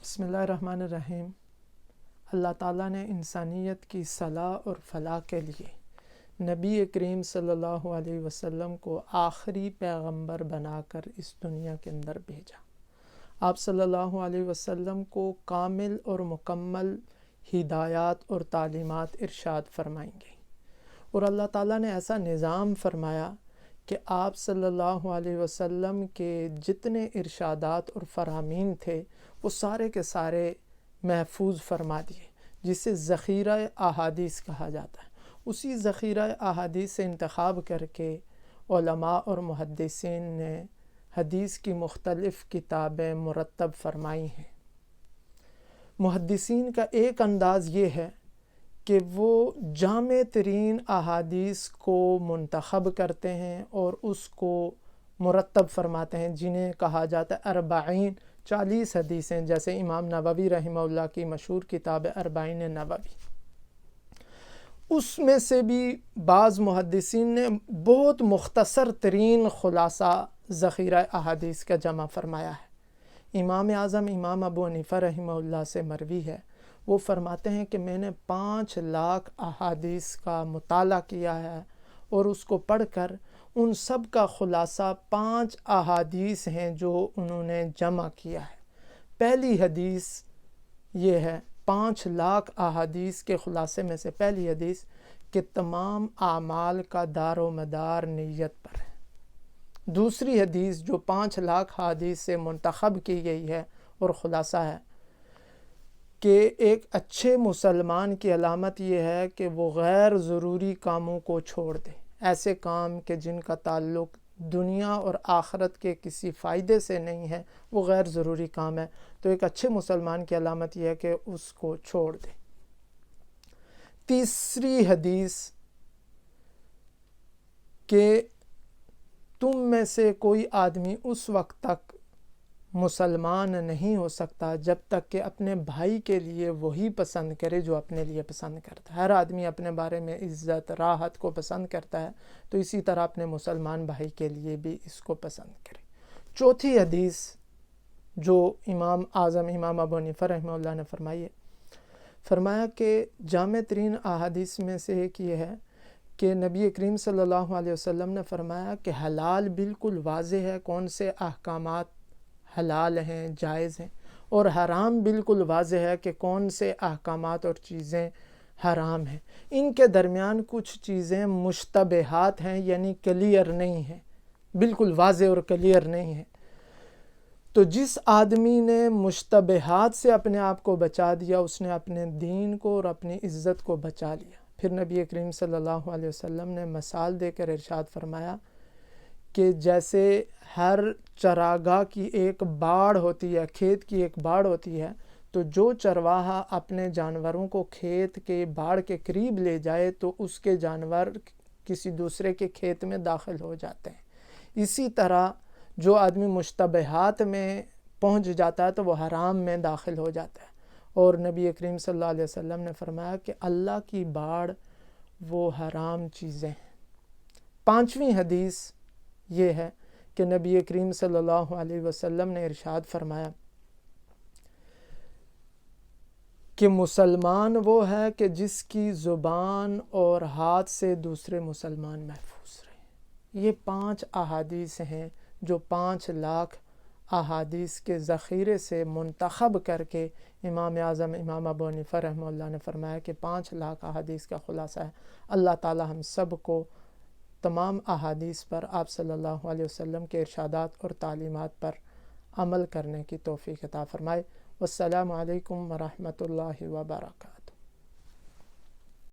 بسم اللہ الرحمن الرحیم۔ اللہ تعالیٰ نے انسانیت کی صلاح اور فلاح کے لیے نبی کریم صلی اللہ علیہ وسلم کو آخری پیغمبر بنا کر اس دنیا کے اندر بھیجا۔ آپ صلی اللہ علیہ وسلم کو کامل اور مکمل ہدایات اور تعلیمات ارشاد فرمائیں گے، اور اللہ تعالیٰ نے ایسا نظام فرمایا کہ آپ صلی اللہ علیہ وسلم کے جتنے ارشادات اور فرامین تھے وہ سارے کے سارے محفوظ فرما دیے، جسے ذخیرہ احادیث کہا جاتا ہے۔ اسی ذخیرہ احادیث سے انتخاب کر کے علماء اور محدثین نے حدیث کی مختلف کتابیں مرتب فرمائی ہیں۔ محدثین کا ایک انداز یہ ہے کہ وہ جامع ترین احادیث کو منتخب کرتے ہیں اور اس کو مرتب فرماتے ہیں، جنہیں کہا جاتا ہے اربعین، 40 حدیثیں، جیسے امام نووی رحمہ اللہ کی مشہور کتاب اربعین نووی۔ اس میں سے بھی بعض محدثین نے بہت مختصر ترین خلاصہ ذخیرہ احادیث کا جمع فرمایا ہے۔ امام اعظم امام ابو حنیفہ رحمہ اللہ سے مروی ہے، وہ فرماتے ہیں کہ میں نے 5 لاکھ احادیث کا مطالعہ کیا ہے اور اس کو پڑھ کر ان سب کا خلاصہ 5 احادیث ہیں جو انہوں نے جمع کیا ہے۔ پہلی حدیث یہ ہے، 5 لاکھ احادیث کے خلاصے میں سے پہلی حدیث کہ تمام اعمال کا دار و مدار نیت پر ہے۔ دوسری حدیث جو 5 لاکھ احادیث سے منتخب کی گئی ہے اور خلاصہ ہے کہ ایک اچھے مسلمان کی علامت یہ ہے کہ وہ غیر ضروری کاموں کو چھوڑ دے، ایسے کام کہ جن کا تعلق دنیا اور آخرت کے کسی فائدے سے نہیں ہے، وہ غیر ضروری کام ہے، تو ایک اچھے مسلمان کی علامت یہ ہے کہ اس کو چھوڑ دے۔ تیسری حدیث کہ تم میں سے کوئی آدمی اس وقت تک مسلمان نہیں ہو سکتا جب تک کہ اپنے بھائی کے لیے وہی پسند کرے جو اپنے لیے پسند کرتا ہے۔ ہر آدمی اپنے بارے میں عزت راحت کو پسند کرتا ہے، تو اسی طرح اپنے مسلمان بھائی کے لیے بھی اس کو پسند کرے۔ چوتھی حدیث جو امام اعظم امام ابو حنیفہ رحمہ اللہ نے فرمایا کہ جامع ترین احادیث میں سے ایک یہ ہے کہ نبی کریم صلی اللہ علیہ وسلم نے فرمایا کہ حلال بالکل واضح ہے، کون سے احکامات حلال ہیں، جائز ہیں، اور حرام بالکل واضح ہے کہ کون سے احکامات اور چیزیں حرام ہیں۔ ان کے درمیان کچھ چیزیں مشتبہات ہیں، یعنی کلیئر نہیں ہیں، بالکل واضح اور کلیئر نہیں ہیں۔ تو جس آدمی نے مشتبہات سے اپنے آپ کو بچا دیا، اس نے اپنے دین کو اور اپنی عزت کو بچا لیا۔ پھر نبی کریم صلی اللہ علیہ وسلم نے مثال دے کر ارشاد فرمایا کہ جیسے ہر چراگاہ کی ایک باڑ ہوتی ہے، کھیت کی ایک باڑ ہوتی ہے، تو جو چرواہا اپنے جانوروں کو کھیت کے باڑ کے قریب لے جائے تو اس کے جانور کسی دوسرے کے کھیت میں داخل ہو جاتے ہیں۔ اسی طرح جو آدمی مشتبہات میں پہنچ جاتا ہے تو وہ حرام میں داخل ہو جاتا ہے، اور نبی کریم صلی اللہ علیہ وسلم نے فرمایا کہ اللہ کی باڑ وہ حرام چیزیں ہیں۔ 5ویں حدیث یہ ہے کہ نبی کریم صلی اللہ علیہ وسلم نے ارشاد فرمایا کہ مسلمان وہ ہے کہ جس کی زبان اور ہاتھ سے دوسرے مسلمان محفوظ رہیں۔ یہ 5 احادیث ہیں جو 5 لاکھ احادیث کے ذخیرے سے منتخب کر کے امام اعظم امام ابو حنیفہ رحمہ اللہ نے فرمایا کہ 5 لاکھ احادیث کا خلاصہ ہے۔ اللہ تعالی ہم سب کو تمام احادیث پر آپ صلی اللہ علیہ وسلم کے ارشادات اور تعلیمات پر عمل کرنے کی توفیق عطا فرمائے۔ والسلام علیکم ورحمۃ اللہ وبرکاتہ۔